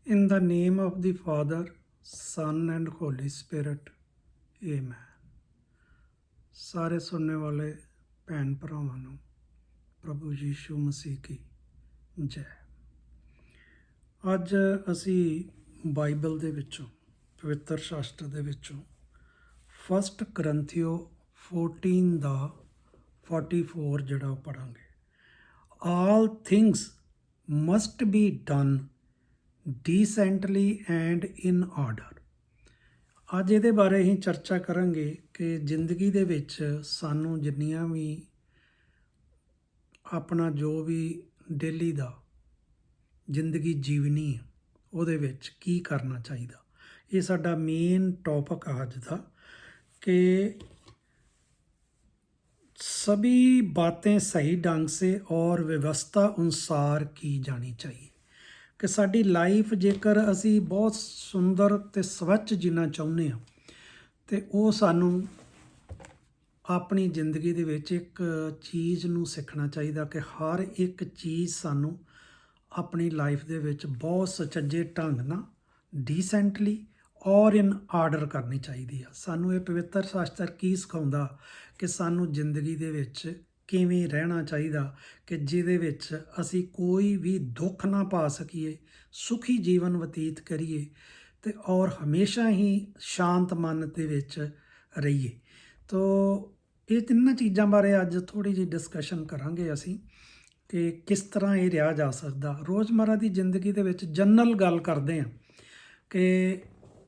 In the name of the Father, Son and Holy Spirit, Amen। ਸਾਰੇ ਸੁਣਨੇ ਵਾਲੇ ਭੈਣ ਭਰਾਵਾਂ ਨੂੰ ਪ੍ਰਭੂ ਯੀਸ਼ੂ ਮਸੀਹ ਕੀ ਜੈ। ਅੱਜ ਅਸੀਂ ਬਾਈਬਲ ਦੇ ਵਿੱਚੋਂ, ਪਵਿੱਤਰ ਸ਼ਾਸਤਰ ਦੇ ਵਿੱਚੋਂ 1 Corinthians 14 ਦਾ 44 ਜਿਹੜਾ ਉਹ ਪੜਾਂਗੇ। All things must be done decently and in order। ਅੱਜ ਇਹਦੇ ਬਾਰੇ ਅਸੀਂ ਚਰਚਾ ਕਰਾਂਗੇ ਕਿ ਜ਼ਿੰਦਗੀ ਦੇ ਵਿੱਚ ਸਾਨੂੰ ਜਿੰਨੀਆਂ ਵੀ ਆਪਣਾ ਜੋ ਵੀ ਡੇਲੀ ਦਾ ਜ਼ਿੰਦਗੀ ਜੀਵਨੀ ਹੈ ਉਹਦੇ ਵਿੱਚ ਕੀ ਕਰਨਾ ਚਾਹੀਦਾ। ਇਹ ਸਾਡਾ ਮੇਨ ਟੌਪਿਕ ਅੱਜ ਦਾ कि सभी बातें सही ढंग से और व्यवस्था अनुसार की जानी चाहिए। कि साडी लाइफ जेकर असी बहुत सुंदर ते स्वच्छ जीना चाਹੁੰਦੇ ਹਾਂ ਤੇ ਉਹ ਸਾਨੂੰ ਆਪਣੀ ਜ਼ਿੰਦਗੀ ਦੇ ਵਿੱਚ ਇੱਕ ਚੀਜ਼ ਨੂੰ ਸਿੱਖਣਾ ਚਾਹੀਦਾ ਕਿ ਹਰ ਇੱਕ ਚੀਜ਼ ਸਾਨੂੰ ਆਪਣੀ ਲਾਈਫ ਦੇ ਵਿੱਚ ਬਹੁਤ ਸੁਚੱਜੇ ਢੰਗ ਨਾਲ ਡੀਸੈਂਟਲੀ ਔਰ ਇਨ ਆਰਡਰ ਕਰਨੀ ਚਾਹੀਦੀ ਆ। ਸਾਨੂੰ ਇਹ ਪਵਿੱਤਰ ਸ਼ਾਸਤਰ ਕੀ ਸਿਖਾਉਂਦਾ ਕਿ ਸਾਨੂੰ ਜ਼ਿੰਦਗੀ ਦੇ ਵਿੱਚ ਕਿਵੇਂ ਰਹਿਣਾ ਚਾਹੀਦਾ ਕਿ ਜਿਹਦੇ ਵਿੱਚ ਅਸੀਂ ਕੋਈ ਵੀ ਦੁੱਖ ਨਾ ਪਾ ਸਕੀਏ, ਸੁਖੀ ਜੀਵਨ ਬਤੀਤ ਕਰੀਏ ਤੇ ਔਰ ਹਮੇਸ਼ਾ ਹੀ ਸ਼ਾਂਤ ਮਨ ਦੇ ਵਿੱਚ ਰਹੀਏ। ਤੋ ਇਹ ਤਿੰਨਾਂ ਚੀਜ਼ਾਂ ਬਾਰੇ ਅੱਜ ਥੋੜ੍ਹੀ ਜਿਹੀ ਡਿਸਕਸ਼ਨ ਕਰਾਂਗੇ ਅਸੀਂ ਕਿ ਕਿਸ ਤਰ੍ਹਾਂ ਇਹ ਰਿਹਾ ਜਾ ਸਕਦਾ। ਰੋਜ਼ਮਰਰਾ ਦੀ ਜ਼ਿੰਦਗੀ ਦੇ ਵਿੱਚ ਜਨਰਲ ਗੱਲ ਕਰਦੇ ਹਾਂ ਕਿ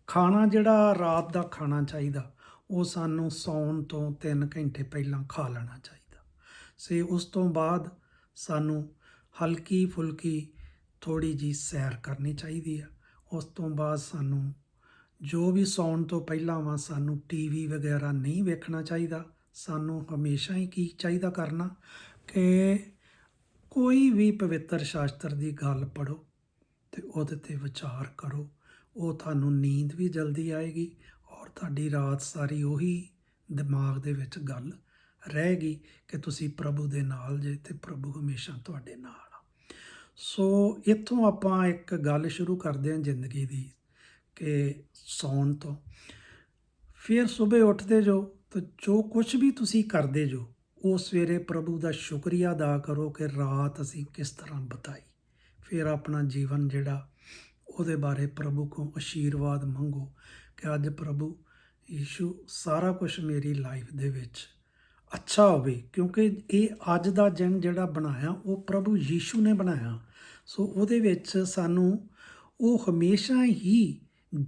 ਖਾਣਾ ਜਿਹੜਾ ਰਾਤ ਦਾ ਖਾਣਾ ਚਾਹੀਦਾ ਉਹ ਸਾਨੂੰ ਸੌਣ ਤੋਂ 3 ਘੰਟੇ ਪਹਿਲਾਂ ਖਾ ਲੈਣਾ ਚਾਹੀਦਾ ਸੇ। ਉਸ ਤੋਂ ਬਾਅਦ ਸਾਨੂੰ ਹਲਕੀ ਫੁਲਕੀ ਥੋੜ੍ਹੀ ਜਿਹੀ ਸੈਰ ਕਰਨੀ ਚਾਹੀਦੀ ਆ। ਉਸ ਤੋਂ ਬਾਅਦ ਸਾਨੂੰ ਜੋ ਵੀ ਸੌਣ ਤੋਂ ਪਹਿਲਾਂ ਵਾ ਸਾਨੂੰ ਟੀਵੀ ਵਗੈਰਾ ਨਹੀਂ ਵੇਖਣਾ ਚਾਹੀਦਾ। ਸਾਨੂੰ ਹਮੇਸ਼ਾ ਹੀ ਕੀ ਚਾਹੀਦਾ ਕਰਨਾ ਕਿ ਕੋਈ ਵੀ ਪਵਿੱਤਰ ਸ਼ਾਸਤਰ ਦੀ ਗੱਲ ਪੜ੍ਹੋ ਅਤੇ ਉਹਦੇ 'ਤੇ ਵਿਚਾਰ ਕਰੋ। ਉਹ ਤੁਹਾਨੂੰ ਨੀਂਦ ਵੀ ਜਲਦੀ ਆਏਗੀ ਔਰ ਤੁਹਾਡੀ ਰਾਤ ਸਾਰੀ ਉਹੀ ਦਿਮਾਗ ਦੇ ਵਿੱਚ ਗੱਲ ਰਹੇਗੀ ਕਿ ਤੁਸੀਂ ਪ੍ਰਭੂ ਦੇ ਨਾਲ ਜੇ ਅਤੇ ਪ੍ਰਭੂ ਹਮੇਸ਼ਾ ਤੁਹਾਡੇ ਨਾਲ ਆ। ਸੋ ਇੱਥੋਂ ਆਪਾਂ ਇੱਕ ਗੱਲ ਸ਼ੁਰੂ ਕਰਦੇ ਹਾਂ ਜ਼ਿੰਦਗੀ ਦੀ ਕਿ ਸੌਣ ਤੋਂ। ਫਿਰ ਸਵੇਰੇ ਉੱਠਦੇ ਜੋ ਤਾਂ ਜੋ ਕੁਛ ਵੀ ਤੁਸੀਂ ਕਰਦੇ ਜੋ ਉਹ ਸਵੇਰੇ ਪ੍ਰਭੂ ਦਾ ਸ਼ੁਕਰੀਆ ਅਦਾ ਕਰੋ ਕਿ ਰਾਤ ਅਸੀਂ ਕਿਸ ਤਰ੍ਹਾਂ ਬਿਤਾਈ। ਫਿਰ ਆਪਣਾ ਜੀਵਨ ਜਿਹੜਾ ਉਹਦੇ ਬਾਰੇ ਪ੍ਰਭੂ ਕੋਲ ਆਸ਼ੀਰਵਾਦ ਮੰਗੋ ਕਿ ਅੱਜ ਪ੍ਰਭੂ ਯੀਸ਼ੂ ਸਾਰਾ ਕੁਛ ਮੇਰੀ ਲਾਈਫ ਦੇ ਵਿੱਚ ਅੱਛਾ ਹੋਵੇ ਕਿਉਂਕਿ ਇਹ ਅੱਜ ਦਾ ਦਿਨ ਜਿਹੜਾ ਬਣਾਇਆ ਉਹ ਪ੍ਰਭੂ ਯੀਸ਼ੂ ਨੇ ਬਣਾਇਆ। ਸੋ ਉਹਦੇ ਵਿੱਚ ਸਾਨੂੰ ਉਹ ਹਮੇਸ਼ਾ ਹੀ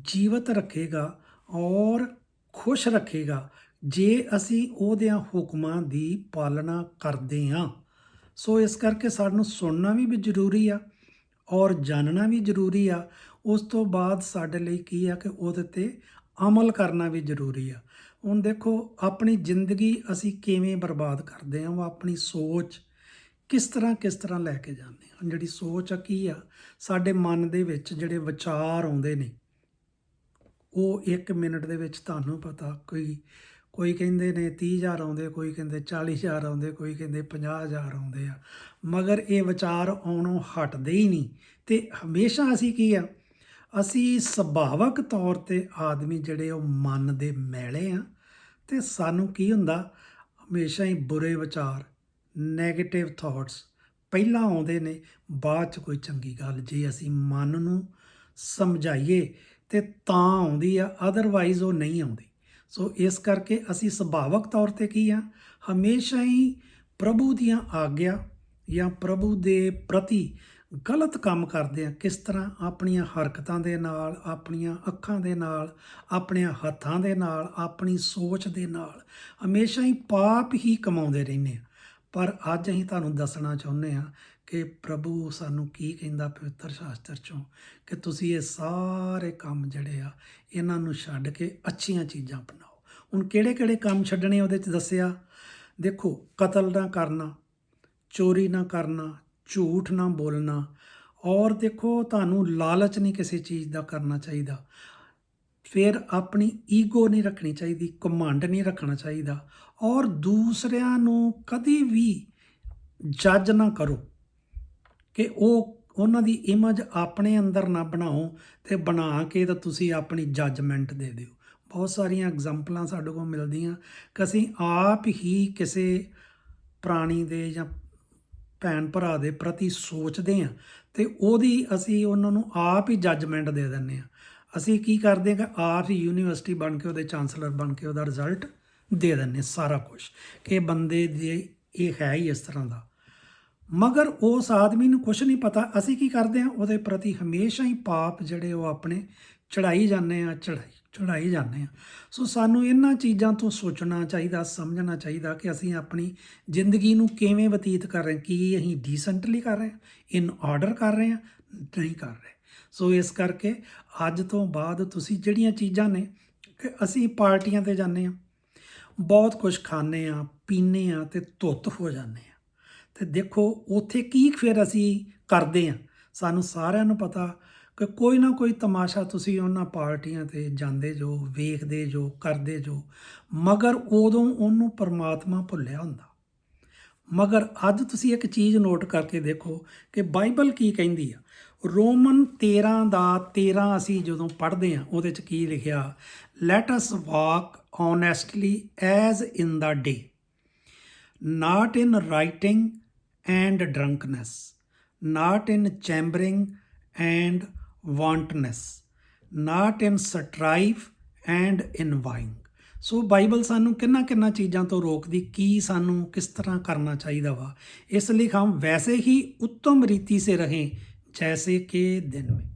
ਜੀਵਤ ਰੱਖੇਗਾ ਔਰ ਖੁਸ਼ ਰੱਖੇਗਾ ਜੇ ਅਸੀਂ ਉਹਦਿਆਂ ਹੁਕਮਾਂ ਦੀ ਪਾਲਣਾ ਕਰਦੇ ਹਾਂ। ਸੋ ਇਸ ਕਰਕੇ ਸਾਨੂੰ ਸੁਣਨਾ ਵੀ ਜ਼ਰੂਰੀ ਆ ਔਰ ਜਾਣਨਾ ਵੀ ਜ਼ਰੂਰੀ ਆ। ਉਸ ਤੋਂ ਬਾਅਦ ਸਾਡੇ ਲਈ ਕੀ ਆ ਕਿ ਉਹਦੇ 'ਤੇ ਅਮਲ ਕਰਨਾ ਵੀ ਜ਼ਰੂਰੀ ਆ। ਹੁਣ ਦੇਖੋ ਆਪਣੀ ਜ਼ਿੰਦਗੀ ਅਸੀਂ ਕਿਵੇਂ ਬਰਬਾਦ ਕਰਦੇ ਹਾਂ, ਉਹ ਆਪਣੀ ਸੋਚ ਕਿਸ ਤਰ੍ਹਾਂ ਲੈ ਕੇ ਜਾਂਦੇ ਹਾਂ। ਜਿਹੜੀ ਸੋਚ ਆ ਕੀ ਆ, ਸਾਡੇ ਮਨ ਦੇ ਵਿੱਚ ਜਿਹੜੇ ਵਿਚਾਰ ਆਉਂਦੇ ਨੇ ਉਹ 1 ਮਿੰਟ ਦੇ ਵਿੱਚ ਤੁਹਾਨੂੰ ਪਤਾ ਕੋਈ ਕਹਿੰਦੇ ਨੇ 30,000 ਆਉਂਦੇ, ਕੋਈ ਕਹਿੰਦੇ 40,000 ਆਉਂਦੇ, ਕੋਈ ਕਹਿੰਦੇ 50,000 ਆਉਂਦੇ ਆ। ਮਗਰ ਇਹ ਵਿਚਾਰ ਆਉਣੋਂ ਹਟਦੇ ਹੀ ਨਹੀਂ ਅਤੇ ਹਮੇਸ਼ਾ ਅਸੀਂ ਕੀ ਆ, ਅਸੀਂ ਸੁਭਾਵਿਕ ਤੌਰ 'ਤੇ ਆਦਮੀ ਜਿਹੜੇ ਉਹ ਮਨ ਦੇ ਮੈਲੇ ਆ ਅਤੇ ਸਾਨੂੰ ਕੀ ਹੁੰਦਾ ਹਮੇਸ਼ਾ ਹੀ ਬੁਰੇ ਵਿਚਾਰ ਨੈਗੇਟਿਵ ਥੋਟਸ ਪਹਿਲਾਂ ਆਉਂਦੇ ਨੇ, ਬਾਅਦ 'ਚ ਕੋਈ ਚੰਗੀ ਗੱਲ ਜੇ ਅਸੀਂ ਮਨ ਨੂੰ ਸਮਝਾਈਏ ਅਤੇ ਤਾਂ ਆਉਂਦੀ ਆ, ਅਦਰਵਾਈਜ਼ ਉਹ ਨਹੀਂ ਆਉਂਦੀ। ਸੋ ਇਸ ਕਰਕੇ ਅਸੀਂ ਸੁਭਾਵਿਕ ਤੌਰ 'ਤੇ ਕੀ ਆ, ਹਮੇਸ਼ਾ ਹੀ ਪ੍ਰਭੂ ਦੀਆਂ ਆਗਿਆ ਜਾਂ ਪ੍ਰਭੂ ਦੇ ਪ੍ਰਤੀ ਗਲਤ ਕੰਮ ਕਰਦੇ ਆ। ਕਿਸ ਤਰ੍ਹਾਂ ਆਪਣੀਆਂ ਹਰਕਤਾਂ ਦੇ ਨਾਲ, ਆਪਣੀਆਂ ਅੱਖਾਂ ਦੇ ਨਾਲ, ਆਪਣਿਆਂ ਹੱਥਾਂ ਦੇ ਨਾਲ, ਆਪਣੀ ਸੋਚ ਦੇ ਨਾਲ ਹਮੇਸ਼ਾ ਹੀ ਪਾਪ ਹੀ ਕਮਾਉਂਦੇ ਰਹਿੰਦੇ ਆ। ਪਰ ਅੱਜ ਅਸੀਂ ਤੁਹਾਨੂੰ ਦੱਸਣਾ ਚਾਹੁੰਦੇ ਹਾਂ ਕਿ ਪ੍ਰਭੂ ਸਾਨੂੰ ਕੀ ਕਹਿੰਦਾ ਪਵਿੱਤਰ ਸ਼ਾਸਤਰ 'ਚੋਂ ਕਿ ਤੁਸੀਂ ਇਹ ਸਾਰੇ ਕੰਮ ਜਿਹੜੇ ਆ ਇਹਨਾਂ ਨੂੰ ਛੱਡ ਕੇ ਅੱਛੀਆਂ ਚੀਜ਼ਾਂ ਅਪਣਾਓ। ਹੁਣ ਕਿਹੜੇ ਕੰਮ ਛੱਡਣੇ ਉਹਦੇ 'ਚ ਦੱਸਿਆ। ਦੇਖੋ, ਕਤਲ ਨਾ ਕਰਨਾ, ਚੋਰੀ ਨਾ ਕਰਨਾ, ਝੂਠ ਨਾ ਬੋਲਣਾ ਔਰ ਦੇਖੋ ਤੁਹਾਨੂੰ ਲਾਲਚ ਨਹੀਂ ਕਿਸੇ ਚੀਜ਼ ਦਾ ਕਰਨਾ ਚਾਹੀਦਾ। ਫਿਰ ਆਪਣੀ ਈਗੋ ਨਹੀਂ ਰੱਖਣੀ ਚਾਹੀਦੀ, ਘਮੰਡ ਨਹੀਂ ਰੱਖਣਾ ਚਾਹੀਦਾ ਔਰ ਦੂਸਰਿਆਂ ਨੂੰ ਕਦੀ ਵੀ ਜੱਜ ਨਾ ਕਰੋ ਕਿ ਉਹ ਉਹਨਾਂ ਦੀ ਇਮੇਜ ਆਪਣੇ ਅੰਦਰ ਨਾ ਬਣਾਓ ਤੇ ਬਣਾ ਕੇ ਤਾਂ ਤੁਸੀਂ ਆਪਣੀ ਜੱਜਮੈਂਟ ਦੇ ਦਿਓ। ਬਹੁਤ ਸਾਰੀਆਂ ਐਗਜ਼ਾਮਪਲਾਂ ਸਾਡੇ ਕੋਲ ਮਿਲਦੀਆਂ ਕਿ ਅਸੀਂ ਆਪ ਹੀ ਕਿਸੇ ਪ੍ਰਾਣੀ ਦੇ ਜਾਂ ਭੈਣ ਭਰਾ ਦੇ ਪ੍ਰਤੀ ਸੋਚਦੇ ਹਾਂ ਤੇ ਉਹਦੀ ਅਸੀਂ ਉਹਨਾਂ ਨੂੰ ਆਪ ਹੀ ਜੱਜਮੈਂਟ ਦੇ ਦਿੰਦੇ ਹਾਂ। ਅਸੀਂ ਕੀ ਕਰਦੇ ਹਾਂ ਕਿ ਆਪ ਹੀ ਯੂਨੀਵਰਸਿਟੀ ਬਣ ਕੇ ਉਹਦੇ ਚਾਂਸਲਰ ਬਣ ਕੇ ਉਹਦਾ ਰਿਜ਼ਲਟ ਦੇ ਦਿੰਦੇ ਸਾਰਾ ਕੁਝ ਕਿ ਬੰਦੇ ਦੇ ਇਹ ਹੈ ਹੀ ਇਸ ਤਰ੍ਹਾਂ ਦਾ। ਮਗਰ ਉਸ ਆਦਮੀ ਨੂੰ ਕੁਝ ਨਹੀਂ ਪਤਾ, ਅਸੀਂ ਕੀ ਕਰਦੇ ਹਾਂ ਉਹਦੇ ਪ੍ਰਤੀ ਹਮੇਸ਼ਾ ਹੀ ਪਾਪ ਜਿਹੜੇ ਉਹ ਆਪਣੇ ਚੜਾਈ ਜਾਂਦੇ ਆ, ਚੜਾਈ ਜਾਂਦੇ ਆ। ਸੋ ਸਾਨੂੰ ਇਹਨਾਂ ਚੀਜ਼ਾਂ ਤੋਂ ਸੋਚਣਾ ਚਾਹੀਦਾ, ਸਮਝਣਾ ਚਾਹੀਦਾ ਕਿ ਅਸੀਂ ਆਪਣੀ ਜ਼ਿੰਦਗੀ ਨੂੰ ਕਿਵੇਂ ਬਤੀਤ ਕਰ ਰਹੇ ਹਾਂ। ਕੀ ਅਸੀਂ ਡੀਸੈਂਟਲੀ ਕਰ ਰਹੇ ਹਾਂ, ਇਨ ਆਰਡਰ ਕਰ ਰਹੇ ਹਾਂ, ਨਹੀਂ ਕਰ ਰਹੇ। ਸੋ ਇਸ ਕਰਕੇ ਅੱਜ ਤੋਂ ਬਾਅਦ ਤੁਸੀਂ ਜਿਹੜੀਆਂ ਚੀਜ਼ਾਂ ਨੇ ਕਿ ਅਸੀਂ ਪਾਰਟੀਆਂ 'ਤੇ ਜਾਂਦੇ ਹਾਂ, ਬਹੁਤ ਕੁਝ ਖਾਂਦੇ ਹਾਂ, ਪੀਂਦੇ ਹਾਂ ਅਤੇ ਧੁੱਤ ਹੋ ਜਾਂਦੇ ਹਾਂ। ਅਤੇ ਦੇਖੋ ਉੱਥੇ ਕੀ ਫਿਰ ਅਸੀਂ ਕਰਦੇ ਹਾਂ। ਸਾਨੂੰ ਸਾਰਿਆਂ ਨੂੰ ਪਤਾ ਕਿ ਕੋਈ ਨਾ ਕੋਈ ਤਮਾਸ਼ਾ ਤੁਸੀਂ ਉਹਨਾਂ ਪਾਰਟੀਆਂ 'ਤੇ ਜਾਂਦੇ ਜੋ, ਵੇਖਦੇ ਜੋ, ਕਰਦੇ ਜੋ, ਮਗਰ ਉਦੋਂ ਉਹਨੂੰ ਪਰਮਾਤਮਾ ਭੁੱਲਿਆ ਹੁੰਦਾ। ਮਗਰ ਅੱਜ ਤੁਸੀਂ ਇੱਕ ਚੀਜ਼ ਨੋਟ ਕਰਕੇ ਦੇਖੋ ਕਿ ਬਾਈਬਲ ਕੀ ਕਹਿੰਦੀ ਆ। ਰੋਮਨ 13 ਦਾ 13 ਅਸੀਂ ਜਦੋਂ ਪੜ੍ਹਦੇ ਹਾਂ ਉਹਦੇ 'ਚ ਕੀ ਲਿਖਿਆ, let us walk honestly as in the day, not in writing and drunkenness, not in chambering and wantonness, not in strife and envying। So Bible ਸਾਨੂੰ ਕਿੰਨਾ ਚੀਜ਼ਾਂ ਤੋਂ ਰੋਕਦੀ, ਕੀ ਸਾਨੂੰ ਕਿਸ ਤਰ੍ਹਾਂ ਕਰਨਾ ਚਾਹੀਦਾ ਵਾ। ਇਸ ਲਈ ਹਮ ਵੈਸੇ ਹੀ ਉੱਤਮ ਰੀਤੀ ਸੇ ਰਹੇ ਜੈਸੇ ਕਿ ਦਿਨ ਵਿੱਚ।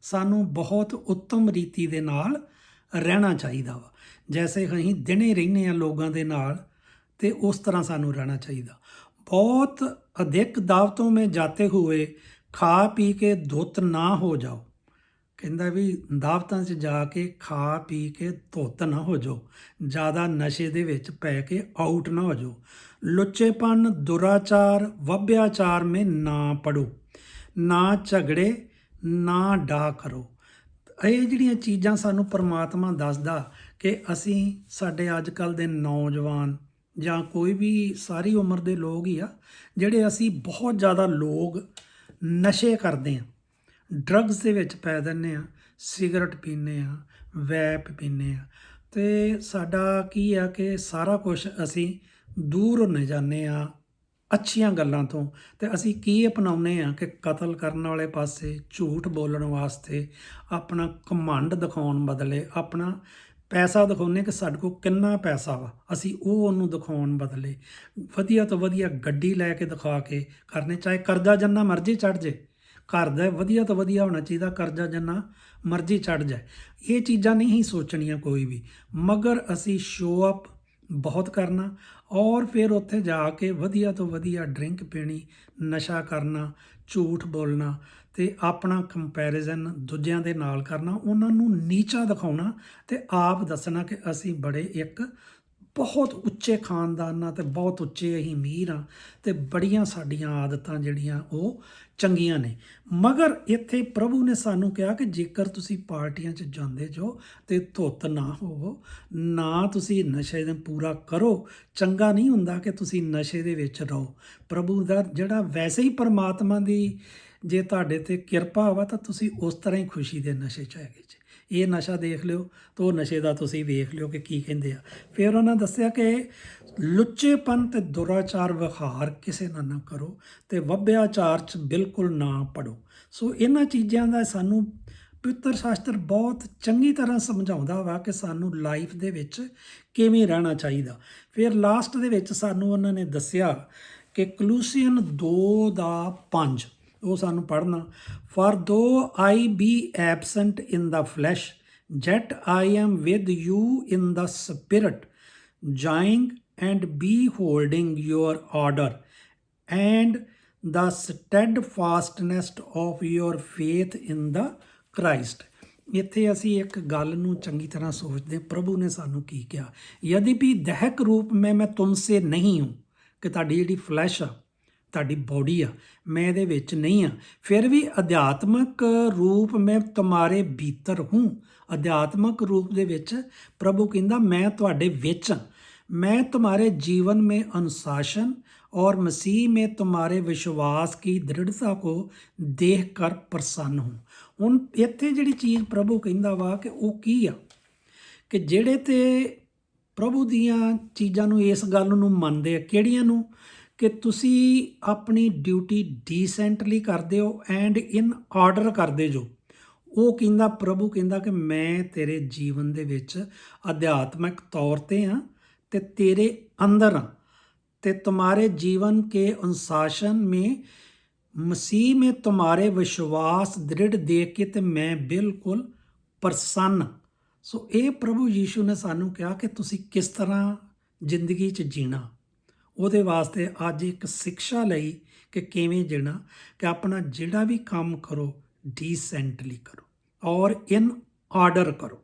ਸਾਨੂੰ ਬਹੁਤ ਉੱਤਮ ਰੀਤੀ ਦੇ ਨਾਲ ਰਹਿਣਾ ਚਾਹੀਦਾ ਵਾ, ਜੈਸੇ ਅਸੀਂ ਦਿਨੇ ਰਹਿੰਦੇ ਹਾਂ ਲੋਕਾਂ ਦੇ ਨਾਲ, ਅਤੇ ਉਸ ਤਰ੍ਹਾਂ ਸਾਨੂੰ ਰਹਿਣਾ ਚਾਹੀਦਾ। ਬਹੁਤ ਅਧਿਕ ਦਾਵਤੋਂ ਮੇਂ ਜਾਤੇ ਹੋਏ ਖਾ ਪੀ ਕੇ ਧੁੱਤ ਨਾ ਹੋ ਜਾਓ। ਕਹਿੰਦਾ ਵੀ ਦਾਵਤਾਂ 'ਚ ਜਾ ਕੇ ਖਾ ਪੀ ਕੇ ਧੁੱਤ ਨਾ ਹੋ ਜਾਓ, ਜ਼ਿਆਦਾ ਨਸ਼ੇ ਦੇ ਵਿੱਚ ਪੈ ਕੇ ਆਊਟ ਨਾ ਹੋ ਜਾਓ। ਲੁੱਚੇਪਨ, ਦੁਰਾਚਾਰ, ਵੱਭਿਆਚਾਰ ਮੇਂ ਨਾ ਪੜੋ, ਨਾ ਝਗੜੇ, ਨਾ ਡਾ ਕਰੋ। ਇਹ ਜਿਹੜੀਆਂ ਚੀਜ਼ਾਂ ਸਾਨੂੰ ਪਰਮਾਤਮਾ ਦੱਸਦਾ ਕਿ ਅਸੀਂ ਸਾਡੇ ਅੱਜ ਕੱਲ੍ਹ ਦੇ ਨੌਜਵਾਨ ਜਾਂ ਕੋਈ ਵੀ ਸਾਰੀ ਉਮਰ ਦੇ ਲੋਕ ਹੀ ਆ, ਜਿਹੜੇ ਅਸੀਂ ਬਹੁਤ ਜ਼ਿਆਦਾ ਲੋਕ ਨਸ਼ੇ ਕਰਦੇ ਹਾਂ, ਡਰੱਗਸ ਦੇ ਵਿੱਚ ਪੈ ਦਿੰਦੇ ਹਾਂ, ਸਿਗਰਟ ਪੀਂਦੇ ਹਾਂ, ਵੈਪ ਪੀਂਦੇ ਹਾਂ, ਅਤੇ ਸਾਡਾ ਕੀ ਆ ਕਿ ਸਾਰਾ ਕੁਝ ਅਸੀਂ ਦੂਰ ਹੁੰਦੇ ਜਾਂਦੇ ਹਾਂ ਅੱਛੀਆਂ ਗੱਲਾਂ ਤੋਂ। ਅਤੇ ਅਸੀਂ ਕੀ ਅਪਣਾਉਂਦੇ ਹਾਂ ਕਿ ਕਤਲ ਕਰਨ ਵਾਲੇ ਪਾਸੇ, ਝੂਠ ਬੋਲਣ ਵਾਸਤੇ, ਆਪਣਾ ਘਮੰਡ ਦਿਖਾਉਣ ਬਦਲੇ ਆਪਣਾ ਪੈਸਾ ਦਿਖਾਉਂਦੇ ਕਿ ਸਾਡੇ ਕੋਲ ਕਿੰਨਾ ਪੈਸਾ ਵਾ, ਅਸੀਂ ਉਹਨੂੰ ਦਿਖਾਉਣ ਬਦਲੇ ਵਧੀਆ ਤੋਂ ਵਧੀਆ ਗੱਡੀ ਲੈ ਕੇ ਦਿਖਾ ਕੇ ਕਰਨੇ, ਚਾਹੇ ਕਰਜ਼ਾ ਜਿੰਨਾ ਮਰਜ਼ੀ ਚੜ੍ਹ ਜੇ। ਘਰ ਦਾ ਵਧੀਆ ਤੋਂ ਵਧੀਆ ਹੋਣਾ ਚਾਹੀਦਾ, ਕਰਜ਼ਾ ਜਿੰਨਾ ਮਰਜ਼ੀ ਚੜ੍ਹ ਜਾਏ। ਇਹ ਚੀਜ਼ਾਂ ਨਹੀਂ ਸੋਚਣੀਆਂ ਕੋਈ ਵੀ, ਮਗਰ ਅਸੀਂ ਸ਼ੋ ਅਪ ਬਹੁਤ ਕਰਨਾ ਔਰ ਫਿਰ ਉੱਥੇ ਜਾ ਕੇ ਵਧੀਆ ਤੋਂ ਵਧੀਆ ਡਰਿੰਕ ਪੀਣੀ, ਨਸ਼ਾ ਕਰਨਾ, ਝੂਠ ਬੋਲਣਾ ਅਤੇ ਆਪਣਾ ਕੰਪੈਰੀਜ਼ਨ ਦੂਜਿਆਂ ਦੇ ਨਾਲ ਕਰਨਾ, ਉਹਨਾਂ ਨੂੰ ਨੀਚਾ ਦਿਖਾਉਣਾ ਅਤੇ ਆਪ ਦੱਸਣਾ ਕਿ ਅਸੀਂ ਬੜੇ ਇੱਕ ਬਹੁਤ ਉੱਚੇ ਖਾਨਦਾਨਾਂ ਅਤੇ ਬਹੁਤ ਉੱਚੇ ਅਸੀਂ ਅਮੀਰ ਹਾਂ ਅਤੇ ਬੜੀਆਂ ਸਾਡੀਆਂ ਆਦਤਾਂ ਜਿਹੜੀਆਂ ਉਹ ਚੰਗੀਆਂ ਨੇ। ਮਗਰ ਇੱਥੇ ਪ੍ਰਭੂ ਨੇ ਸਾਨੂੰ ਕਿਹਾ ਕਿ ਜੇਕਰ ਤੁਸੀਂ ਪਾਰਟੀਆਂ 'ਚ ਜਾਂਦੇ ਜੋ ਅਤੇ ਧੁੱਤ ਨਾ ਹੋਵੋ, ਨਾ ਤੁਸੀਂ ਨਸ਼ੇ ਦੇ ਪੂਰਾ ਕਰੋ। ਚੰਗਾ ਨਹੀਂ ਹੁੰਦਾ ਕਿ ਤੁਸੀਂ ਨਸ਼ੇ ਦੇ ਵਿੱਚ ਰਹੋ। ਪ੍ਰਭੂ ਦਾ ਜਿਹੜਾ ਵੈਸੇ ਹੀ ਪਰਮਾਤਮਾ ਦੀ ਜੇ ਤੁਹਾਡੇ 'ਤੇ ਕਿਰਪਾ ਵਾ ਤਾਂ ਤੁਸੀਂ ਉਸ ਤਰ੍ਹਾਂ ਹੀ ਖੁਸ਼ੀ ਦੇ ਨਸ਼ੇ 'ਚ ਹੈਗੇ ਜੇ। ਇਹ ਨਸ਼ਾ ਦੇਖ ਲਿਓ ਤਾਂ ਉਹ ਨਸ਼ੇ ਦਾ ਤੁਸੀਂ ਵੇਖ ਲਿਓ ਕਿ ਕੀ ਕਹਿੰਦੇ ਆ। ਫਿਰ ਉਹਨਾਂ ਦੱਸਿਆ ਕਿ ਲੁੱਚੇਪਨ ਅਤੇ ਦੁਰਾਚਾਰ ਵਿਹਾਰ ਕਿਸੇ ਨਾਲ ਨਾ ਕਰੋ ਅਤੇ ਵੱਭਿਆਚਾਰ 'ਚ ਬਿਲਕੁਲ ਨਾ ਪੜੋ। ਸੋ ਇਹਨਾਂ ਚੀਜ਼ਾਂ ਦਾ ਸਾਨੂੰ ਪਵਿੱਤਰ ਸ਼ਾਸਤਰ ਬਹੁਤ ਚੰਗੀ ਤਰ੍ਹਾਂ ਸਮਝਾਉਂਦਾ ਵਾ ਕਿ ਸਾਨੂੰ ਲਾਈਫ ਦੇ ਵਿੱਚ ਕਿਵੇਂ ਰਹਿਣਾ ਚਾਹੀਦਾ। ਫਿਰ ਲਾਸਟ ਦੇ ਵਿੱਚ ਸਾਨੂੰ ਉਹਨਾਂ ਨੇ ਦੱਸਿਆ ਕਿ ਕਲੂਸੀਅਨ 2:5 ਉਹ ਸਾਨੂੰ ਪੜ੍ਹਨਾ, for though I be absent in the flesh yet I am with you in the spirit joying and beholding your order and the steadfastness of your faith in the Christ. ਇੱਥੇ ਅਸੀਂ ਇੱਕ ਗੱਲ ਨੂੰ ਚੰਗੀ ਤਰ੍ਹਾਂ ਸੋਚਦੇ, ਪ੍ਰਭੂ ਨੇ ਸਾਨੂੰ ਕੀ ਕਿਹਾ, ਯਦਿਪि ਦਹਿਕ ਰੂਪ ਮੈਂ ਤੁਮਸੇ ਨਹੀਂ ਹੂੰ, ਕਿ ਤੁਹਾਡੀ ਜਿਹੜੀ ਫਲੈਸ਼ ਆ, ਤੁਹਾਡੀ ਬੋਡੀ ਆ, ਮੈਂ ਇਹਦੇ ਵਿੱਚ ਨਹੀਂ ਆ, ਫਿਰ ਵੀ ਅਧਿਆਤਮਕ ਰੂਪ ਮੈਂ ਤੁਮਾਰੇ ਭੀਤਰ ਹੂੰ। ਅਧਿਆਤਮਕ ਰੂਪ ਦੇ ਵਿੱਚ ਪ੍ਰਭੂ ਕਹਿੰਦਾ ਮੈਂ ਤੁਹਾਡੇ ਵਿੱਚ ਹਾਂ। मैं तुम्हारे जीवन में अनुशासन और मसीह में तुम्हारे विश्वास की दृढ़ता को देख कर प्रसन्न हूँ। ਹੁਣ ਇੱਥੇ ਜਿਹੜੀ ਚੀਜ਼ ਪ੍ਰਭੂ ਕਹਿੰਦਾ ਵਾ ਕਿ ਉਹ ਕੀ ਆ ਕਿ ਜਿਹੜੇ ਤੇ ਪ੍ਰਭੂ ਦੀਆਂ ਚੀਜ਼ਾਂ ਨੂੰ, ਇਸ ਗੱਲ ਨੂੰ ਮੰਨਦੇ ਆ, ਕਿਹੜੀਆਂ ਨੂੰ, ਕਿ ਤੁਸੀਂ ਆਪਣੀ ਡਿਊਟੀ ਡੀਸੈਂਟਲੀ ਕਰਦੇ ਹੋ ਐਂਡ ਇਨ ਆਰਡਰ ਕਰਦੇ ਜੋ। ਉਹ ਕਹਿੰਦਾ, ਪ੍ਰਭੂ ਕਹਿੰਦਾ ਕਿ ਮੈਂ ਤੇਰੇ ਜੀਵਨ ਦੇ ਵਿੱਚ ਅਧਿਆਤਮਿਕ ਤੌਰ ਤੇ ਹਾਂ ਤੇ ਤੇਰੇ ਅੰਦਰ ਹਾਂ ਤੇ तुम्हारे जीवन के अनुशासन में मसीह में तुम्हारे विश्वास दृढ़ देख के ਤੇ ਮੈਂ ਬਿਲਕੁਲ ਪ੍ਰਸੰਨ। ਸੋ ਇਹ ਪ੍ਰਭੂ ਯੀਸ਼ੂ ਨੇ ਸਾਨੂੰ ਕਿਹਾ ਕਿ ਤੁਸੀਂ ਕਿਸ ਤਰ੍ਹਾਂ ਜ਼ਿੰਦਗੀ 'ਚ ਜੀਣਾ। ਉਹਦੇ ਵਾਸਤੇ ਅੱਜ ਇੱਕ ਸਿੱਖਿਆ ਲਈ ਕਿ ਕਿਵੇਂ ਜੀਣਾ, ਕਿ ਆਪਣਾ ਜਿਹੜਾ ਵੀ ਕੰਮ ਕਰੋ ਡੀਸੈਂਟਲੀ ਕਰੋ ਔਰ ਇਨ ਆਰਡਰ ਕਰੋ।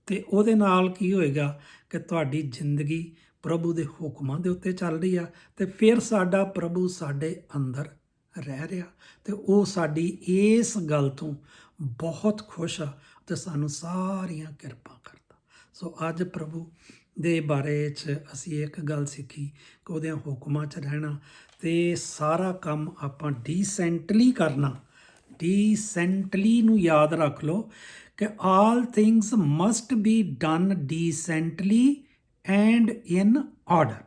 ਤੇ ਉਹਦੇ ਨਾਲ ਕੀ ਹੋਏਗਾ ਕਿ ਤੁਹਾਡੀ ਜ਼ਿੰਦਗੀ ਪ੍ਰਭੂ ਦੇ ਹੁਕਮਾਂ ਦੇ ਉੱਤੇ ਚੱਲ ਰਹੀ ਆ ਤੇ ਫਿਰ ਸਾਡਾ ਪ੍ਰਭੂ ਸਾਡੇ ਅੰਦਰ ਰਹਿ ਰਿਹਾ ਤੇ ਉਹ ਸਾਡੀ ਇਸ ਗੱਲ ਤੋਂ ਬਹੁਤ ਖੁਸ਼ ਆ ਤੇ ਸਾਨੂੰ ਸਾਰੀਆਂ ਕਿਰਪਾ ਕਰਦਾ। ਸੋ ਅੱਜ ਪ੍ਰਭੂ ਦੇ ਬਾਰੇ 'ਚ ਅਸੀਂ ਇੱਕ ਗੱਲ ਸਿੱਖੀ ਕਿ ਉਹਦੇ ਹੁਕਮਾਂ 'ਚ ਰਹਿਣਾ ਤੇ ਸਾਰਾ ਕੰਮ ਆਪਾਂ ਡੀਸੈਂਟਲੀ ਕਰਨਾ। ਡੀਸੈਂਟਲੀ ਨੂੰ ਯਾਦ ਰੱਖ ਲਓ ਕਿ all things must be done decently and in order.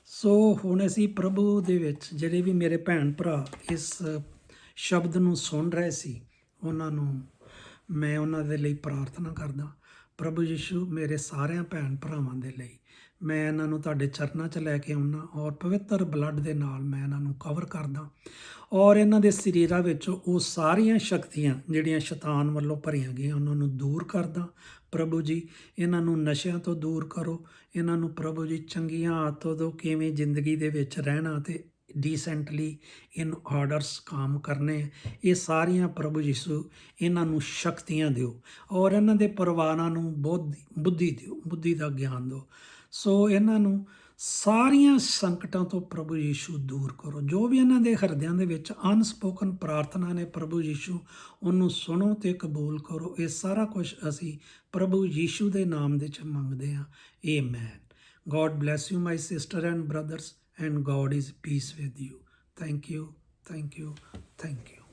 So ਹੁਣ ਅਸੀਂ ਪ੍ਰਭੂ ਦੇ ਵਿੱਚ ਜਿਹੜੇ ਵੀ ਮੇਰੇ ਭੈਣ ਭਰਾ ਇਸ ਸ਼ਬਦ ਨੂੰ ਸੁਣ ਰਹੇ ਸੀ, ਉਹਨਾਂ ਨੂੰ ਮੈਂ ਉਹਨਾਂ ਦੇ ਲਈ ਪ੍ਰਾਰਥਨਾ ਕਰਦਾ। ਪ੍ਰਭੂ ਯਿਸੂ, ਮੇਰੇ ਸਾਰਿਆਂ ਭੈਣ ਭਰਾਵਾਂ ਦੇ ਲਈ ਮੈਂ ਇਹਨਾਂ ਨੂੰ ਤੁਹਾਡੇ ਚਰਨਾਂ 'ਚ ਲੈ ਕੇ ਆਉਣਾ ਔਰ ਪਵਿੱਤਰ ਬਲੱਡ ਦੇ ਨਾਲ ਮੈਂ ਇਹਨਾਂ ਨੂੰ ਕਵਰ ਕਰਦਾ ਔਰ ਇਹਨਾਂ ਦੇ ਸਰੀਰਾਂ ਵਿੱਚੋਂ ਉਹ ਸਾਰੀਆਂ ਸ਼ਕਤੀਆਂ ਜਿਹੜੀਆਂ ਸ਼ੈਤਾਨ ਵੱਲੋਂ ਭਰੀਆਂ ਗਈਆਂ ਉਹਨਾਂ ਨੂੰ ਦੂਰ ਕਰਦਾ। ਪ੍ਰਭੂ ਜੀ, ਇਹਨਾਂ ਨੂੰ ਨਸ਼ਿਆਂ ਤੋਂ ਦੂਰ ਕਰੋ, ਇਹਨਾਂ ਨੂੰ ਪ੍ਰਭੂ ਜੀ ਚੰਗੀਆਂ ਆਦਤਾਂ ਤੋਂ ਕਿਵੇਂ ਜ਼ਿੰਦਗੀ ਦੇ ਵਿੱਚ ਰਹਿਣਾ ਤੇ ਡੀਸੈਂਟਲੀ ਇਨ ਆਰਡਰਸ ਕੰਮ ਕਰਨੇ, ਇਹ ਸਾਰੀਆਂ ਪ੍ਰਭੂ ਯਿਸੂ ਇਹਨਾਂ ਨੂੰ ਸ਼ਕਤੀਆਂ ਦਿਓ ਔਰ ਇਹਨਾਂ ਦੇ ਪਰਿਵਾਰਾਂ ਨੂੰ ਬੁੱਧੀ ਦਿਓ, ਬੁੱਧੀ ਦਾ ਗਿਆਨ ਦਿਓ। ਸੋ ਇਹਨਾਂ ਨੂੰ ਸਾਰੀਆਂ ਸੰਕਟਾਂ ਤੋਂ ਪ੍ਰਭੂ ਯਿਸੂ ਦੂਰ ਕਰੋ। ਜੋ ਵੀ ਇਹਨਾਂ ਦੇ ਹਿਰਦਿਆਂ ਦੇ ਵਿੱਚ ਅਨਸਪੋਕਨ ਪ੍ਰਾਰਥਨਾ ਨੇ ਪ੍ਰਭੂ ਯਿਸੂ, ਉਹਨੂੰ ਸੁਣੋ ਤੇ ਕਬੂਲ ਕਰੋ। ਇਹ ਸਾਰਾ ਕੁਝ ਅਸੀਂ ਪ੍ਰਭੂ ਯਿਸੂ ਦੇ ਨਾਮ ਦੇ ਵਿੱਚ ਮੰਗਦੇ ਹਾਂ। Amen. God bless you, my sister and brothers, and God is peace with you. Thank you, thank you, thank you.